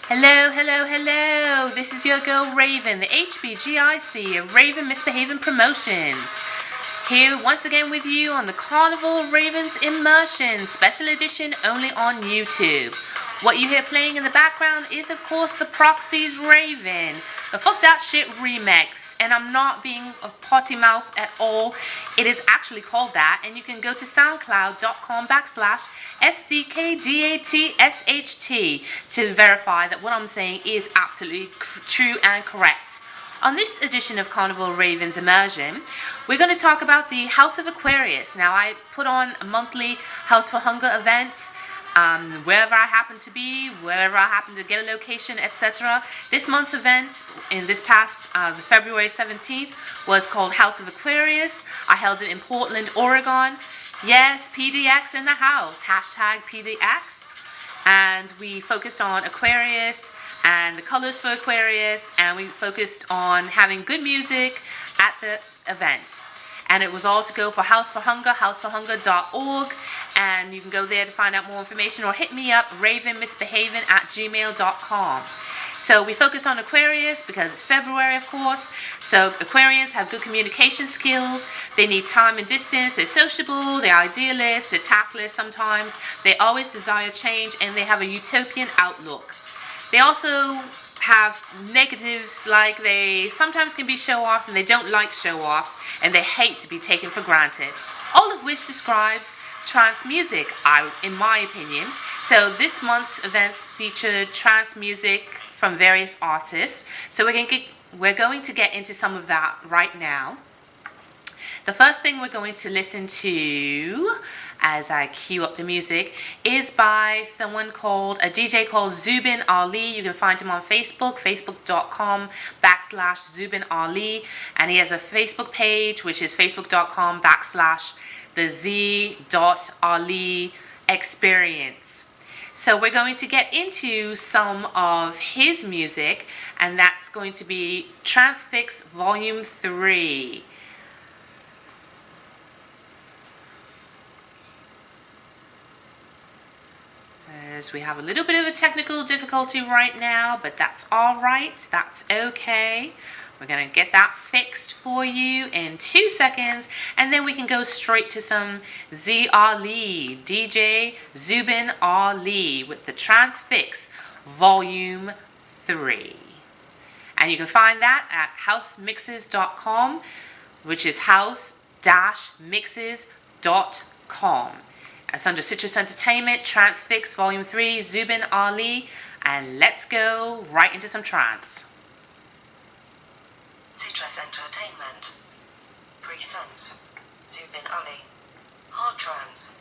Hello, hello, hello. This is your girl Raven, the HBGIC of Raven Misbehaving Promotions. Here once again with you on the Carnival Raevens Immersion Special Edition only on YouTube. What you hear playing in the background is of course the Proxy's Raven, the Fuck That Shit remix. And I'm not being a potty mouth at all. It is actually called that, and you can go to soundcloud.com/FCKDATSHT to verify that what I'm saying is absolutely true and correct. On this edition of Carnival Raevens Immersion, we're going to talk about the House of Aquarius. Now, I put on a monthly House for Hunger event wherever I happen to be, wherever I happen to get a location, etc. This month's event, in this past February 17th, was called House of Aquarius. I held it in Portland, Oregon. Yes, PDX in the house, hashtag PDX. And we focused on Aquarius and the colors for Aquarius, and we focused on having good music at the event. And it was all to go for House for Hunger, houseforhunger.org, and you can go there to find out more information or hit me up, ravenmisbehaving@gmail.com. So we focused on Aquarius because it's February, of course. So Aquarians have good communication skills. They need time and distance. They're sociable. They're idealists. They're tactless sometimes. They always desire change, and they have a utopian outlook. They also have negatives, like they sometimes can be show-offs, and they don't like show-offs, and they hate to be taken for granted. All of which describes trance music, in my opinion. So this month's events featured trance music from various artists. So we're going to get into some of that right now. The first thing we're going to listen to, as I cue up the music, is by a DJ called Zubin Ali. You can find him on Facebook, facebook.com/Zubin Ali. And he has a Facebook page, which is facebook.com/the Z.Ali experience. So we're going to get into some of his music, and that's going to be Transfix Volume 3. As we have a little bit of a technical difficulty right now, but that's alright, that's okay. We're going to get that fixed for you in 2 seconds, and then we can go straight to some Z-Ali, DJ Zubin Ali, with the Transfix Volume 3. And you can find that at housemixes.com, which is house-mixes.com. It's under Citrus Entertainment, Transfix Volume 3, Zubin Ali, and let's go right into some trance. Citrus Entertainment presents Zubin Ali, Hard Trance.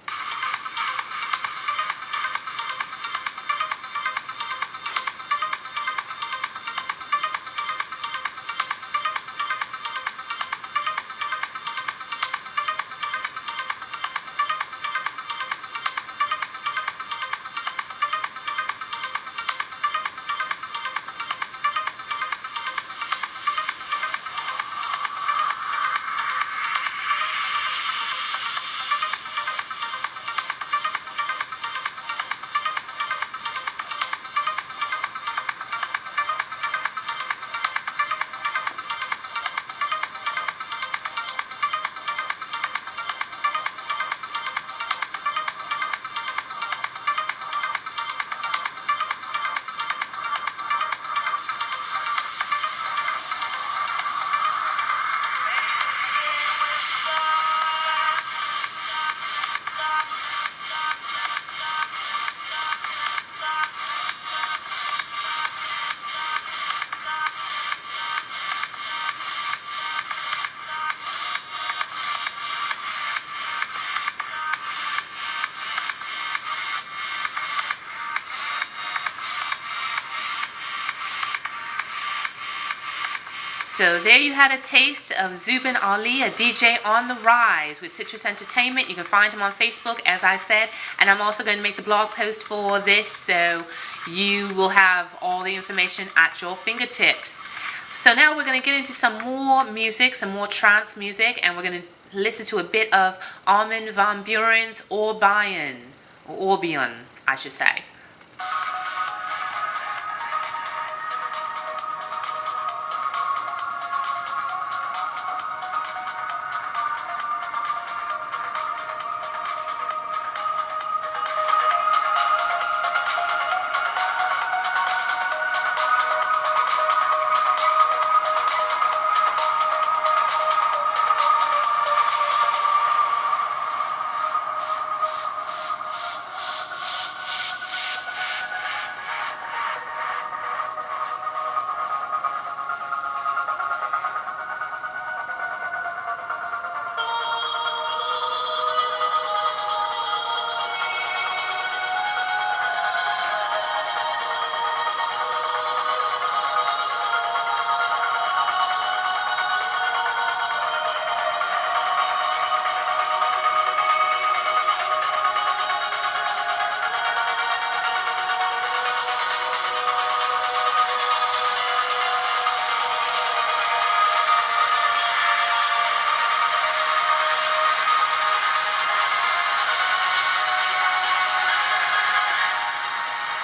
So there you had a taste of Zubin Ali, a DJ on the rise with Citrus Entertainment. You can find him on Facebook, as I said, and I'm also going to make the blog post for this, so you will have all the information at your fingertips. So now we're going to get into some more music, some more trance music, and we're going to listen to a bit of Armin van Buuren's Orbion, I should say.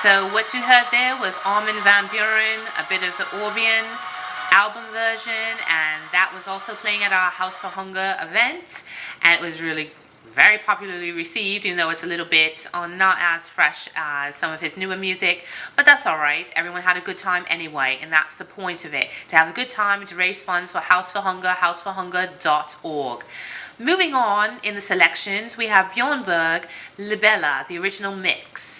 So what you heard there was Armin van Buuren, a bit of the Orbian album version, and that was also playing at our House for Hunger event, and it was really very popularly received, even though it's a little bit not as fresh as some of his newer music, but that's alright. Everyone had a good time anyway, and that's the point of it, to have a good time and to raise funds for House for Hunger, houseforhunger.org. Moving on in the selections, we have Bjornberg, Libella, the original mix.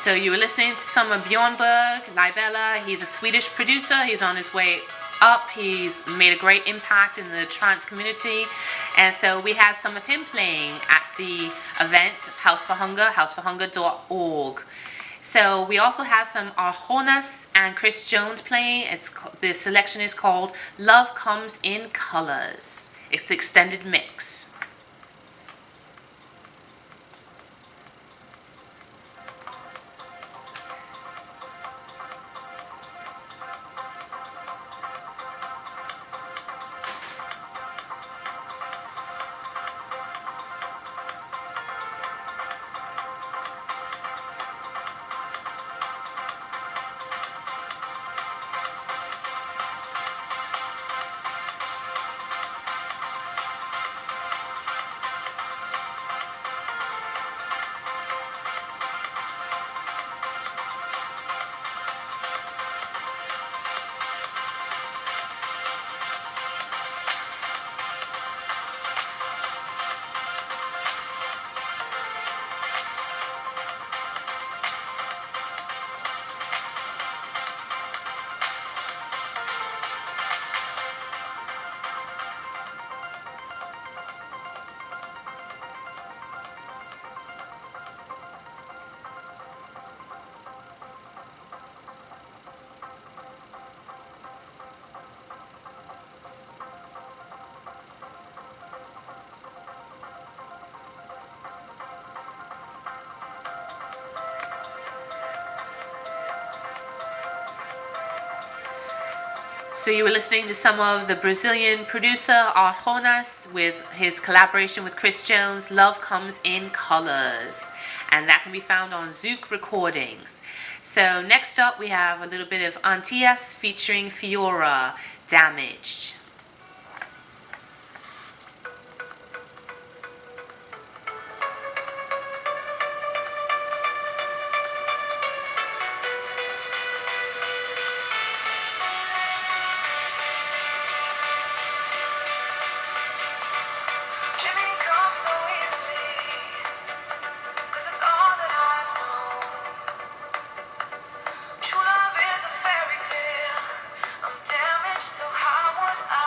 So you were listening to some of Bjornberg, Libella. He's a Swedish producer. He's on his way up. He's made a great impact in the trance community. And so we had some of him playing at the event, House for Hunger, houseforhunger.org. So we also had some Arjonas and Chris Jones playing. The selection is called Love Comes in Colors. It's the extended mix. So you were listening to some of the Brazilian producer Arjonas with his collaboration with Chris Jones, Love Comes in Colors. And that can be found on Zouk Recordings. So next up we have a little bit of Antillas featuring Fiora, Damaged. True love is a fairy tale. I'm damaged, so how would I?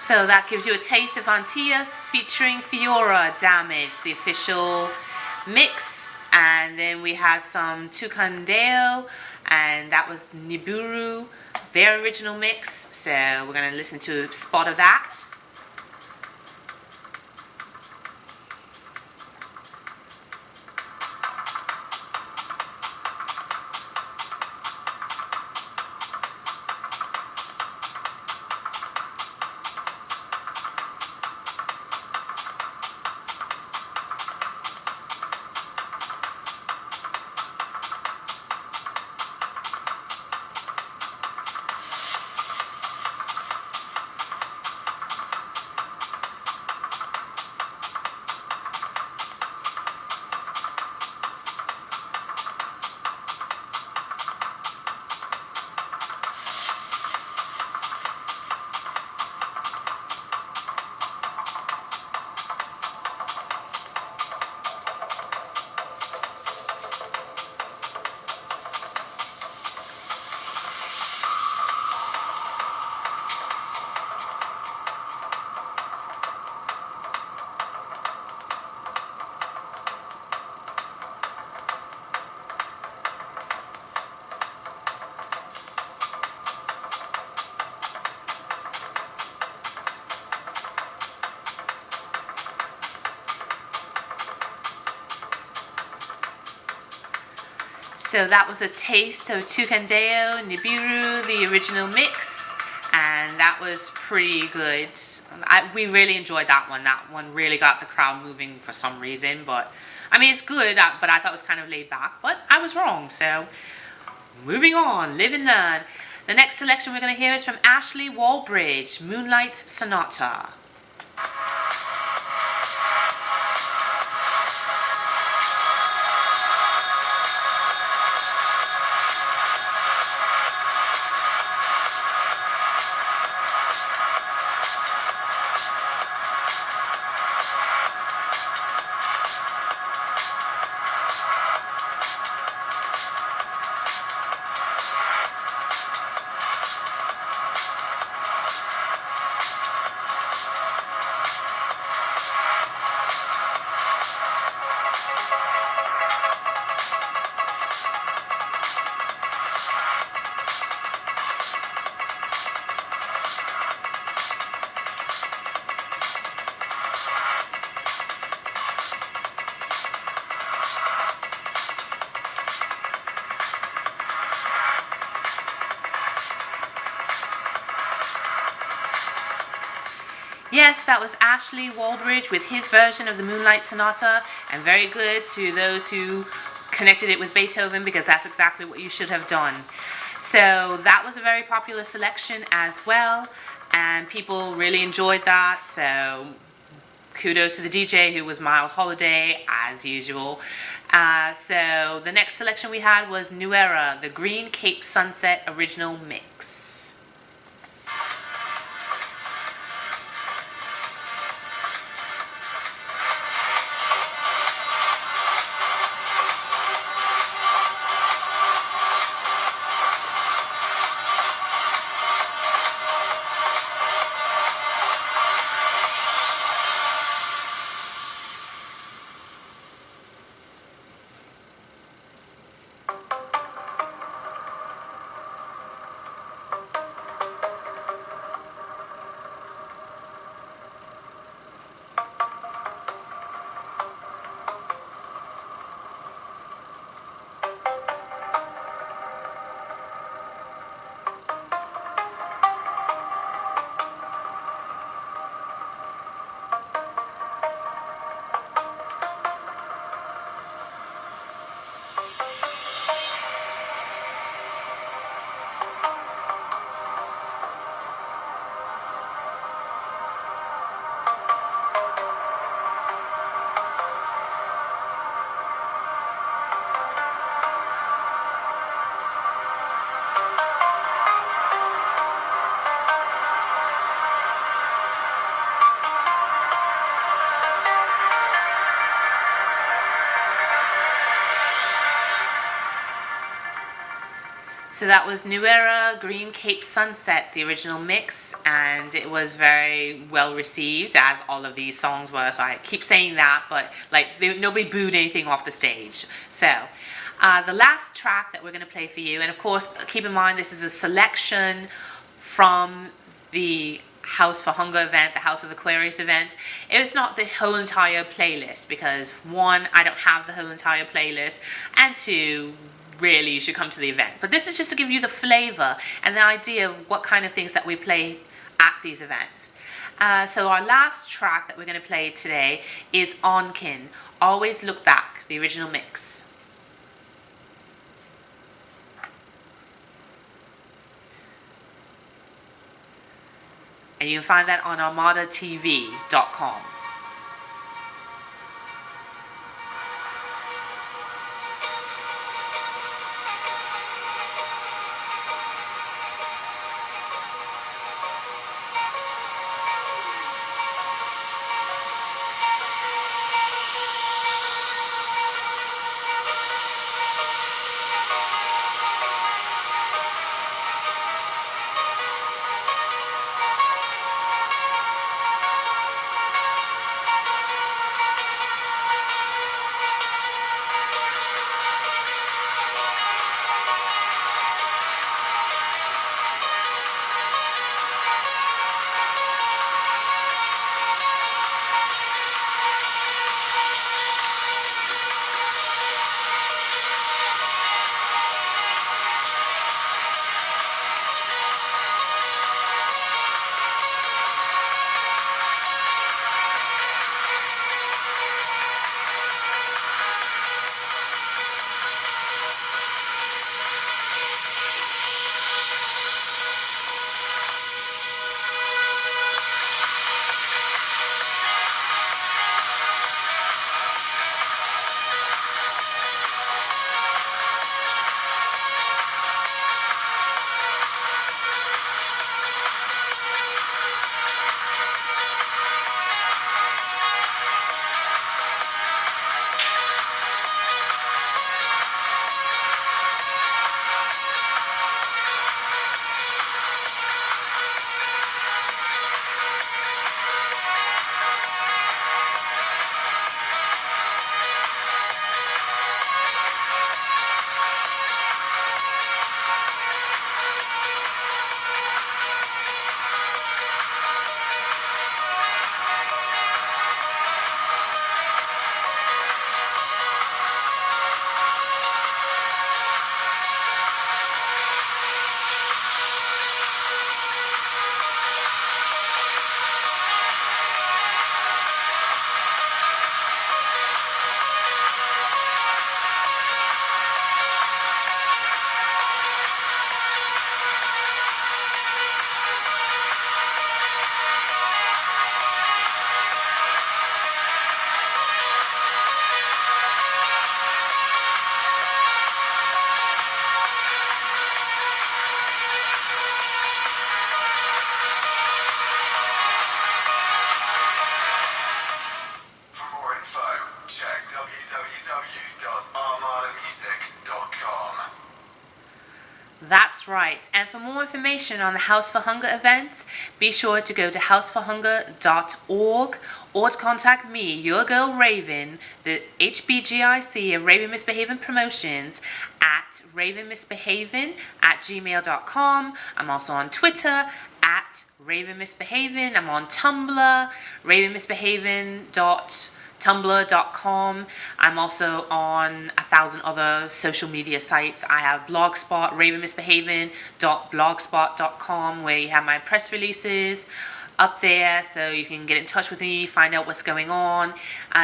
So that gives you a taste of Antillas featuring Fiora Damage, the official mix. And then we had some Tucandeo, and that was Nibiru, their original mix. So we're going to listen to a spot of that. So that was a taste of Tucandeo, Nibiru, the original mix, and that was pretty good. We really enjoyed that one. That one really got the crowd moving for some reason, but I mean, it's good, but I thought it was kind of laid back, but I was wrong. So moving on, live and learn. The next selection we're going to hear is from Ashley Wallbridge, Moonlight Sonata. Yes, that was Ashley Wallbridge with his version of the Moonlight Sonata, and very good to those who connected it with Beethoven, because that's exactly what you should have done. So that was a very popular selection as well, and people really enjoyed that. So kudos to the DJ, who was Miles Holiday, as usual. So the next selection we had was New Era, the Green Cape Sunset original mix. So that was New Era, Green Cape Sunset, the original mix, and it was very well received, as all of these songs were. So I keep saying that, but like nobody booed anything off the stage. So the last track that we're going to play for you, and of course keep in mind this is a selection from the House for Hunger event, the House of Aquarius event. It's not the whole entire playlist because one, I don't have the whole entire playlist, and two, really you should come to the event. But this is just to give you the flavor and the idea of what kind of things that we play at these events. So our last track that we're going to play today is Onkin, Always Look Back, the original mix. And you can find that on armadatv.com. That's right. And for more information on the House for Hunger events, be sure to go to houseforhunger.org or to contact me, your girl Raven, the HBGIC of Raven Misbehaving Promotions, at ravenmisbehaving@gmail.com. I'm also on Twitter at ravenmisbehaving. I'm on Tumblr, ravenmisbehaving.tumblr.com. I'm also on 1,000 other social media sites. I have Blogspot, ravenmisbehaving.blogspot.com, where you have my press releases up there, so you can get in touch with me, find out what's going on,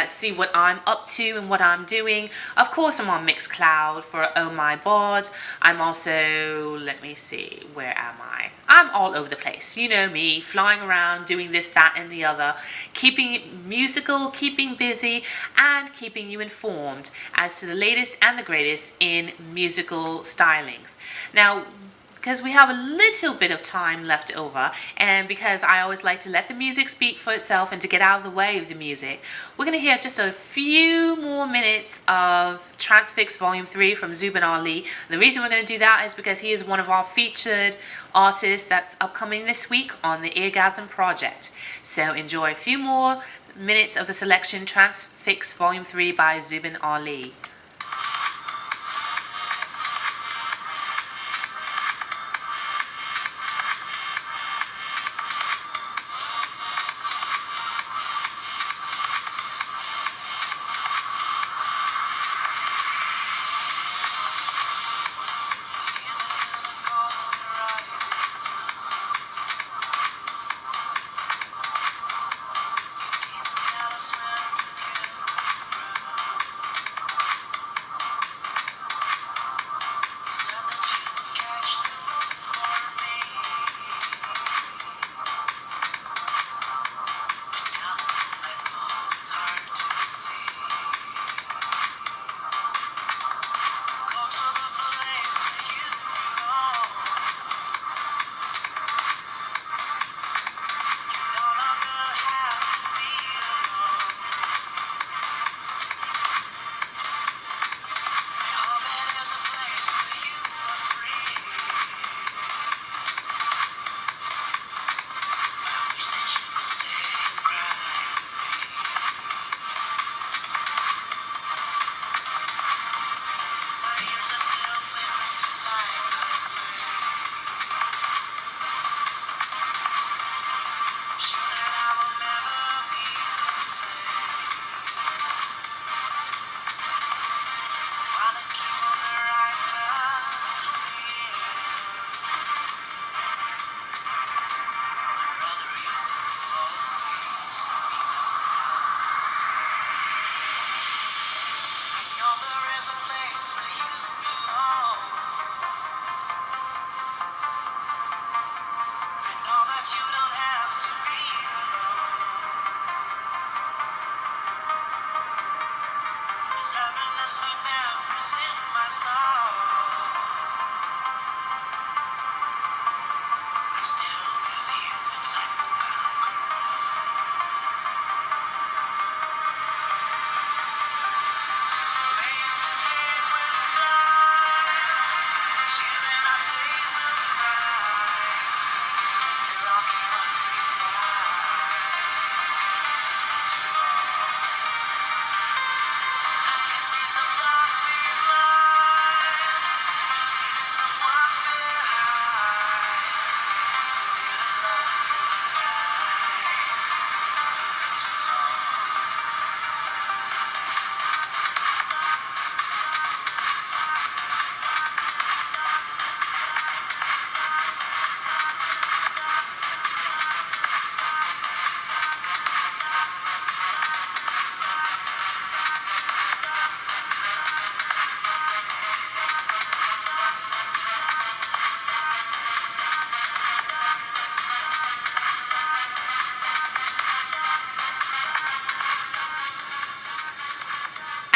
see what I'm up to and what I'm doing. Of course, I'm on Mixcloud for Oh My Bod. I'm also, let me see, where am I? I'm all over the place. You know me, flying around, doing this, that, and the other, keeping it musical, keeping busy, and keeping you informed as to the latest and the greatest in musical stylings. Now, because we have a little bit of time left over, and because I always like to let the music speak for itself and to get out of the way of the music, we're going to hear just a few more minutes of Transfix Volume 3 from Zubin Ali. And the reason we're going to do that is because he is one of our featured artists that's upcoming this week on the Eargasm Project. So enjoy a few more minutes of the selection Transfix Volume 3 by Zubin Ali.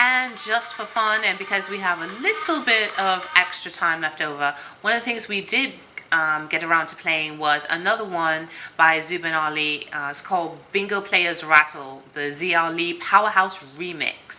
And just for fun, and because we have a little bit of extra time left over, one of the things we did get around to playing was another one by Zubin Ali. It's called Bingo Players Rattle, the Z Ali Powerhouse Remix.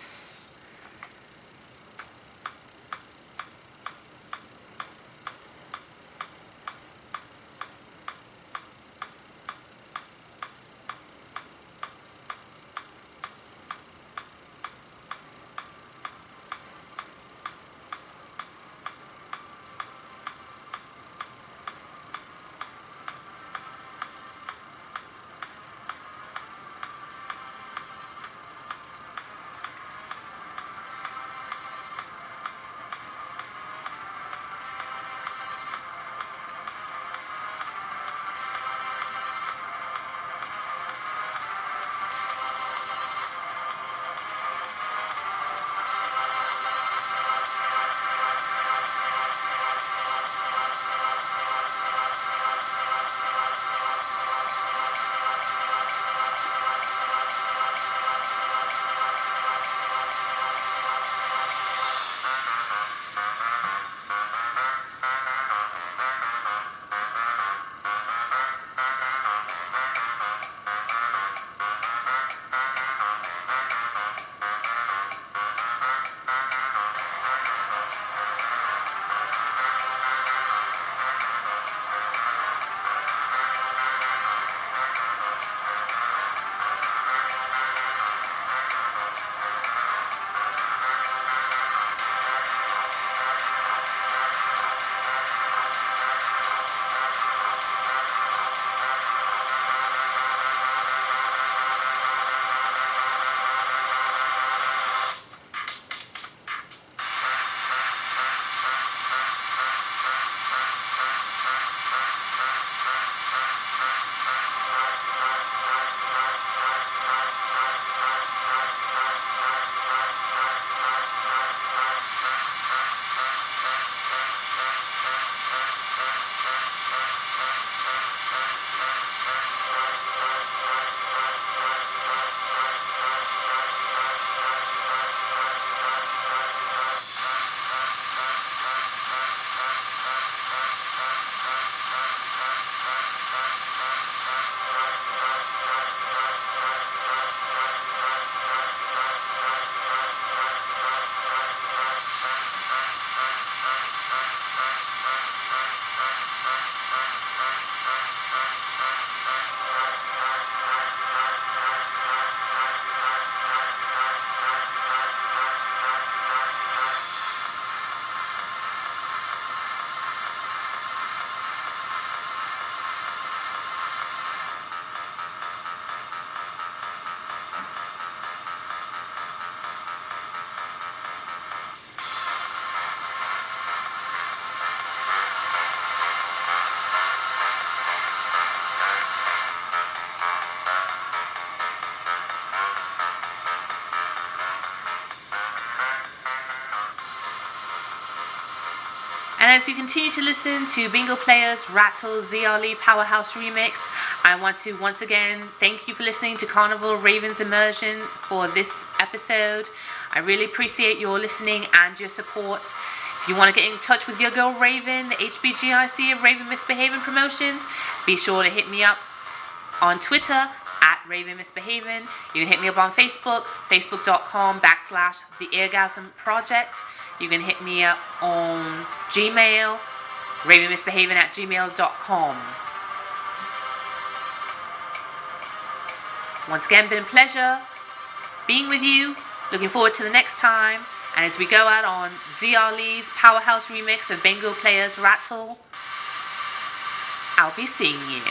And as you continue to listen to Bingo Players Rattle ZRL Powerhouse Remix, I want to once again thank you for listening to Carnival Raevens Immersion for this episode. I really appreciate your listening and your support. If you want to get in touch with your girl Raven, the HBGIC of Raven Misbehaving Promotions, be sure to hit me up on Twitter at Raven Misbehaving. You can hit me up on Facebook, facebook.com/The Eargasm Project. You can hit me up on Gmail, ravenmisbehaving@gmail.com. Once again, been a pleasure being with you. Looking forward to the next time. And as we go out on ZRL's Powerhouse Remix of Bingo Players Rattle, I'll be seeing you.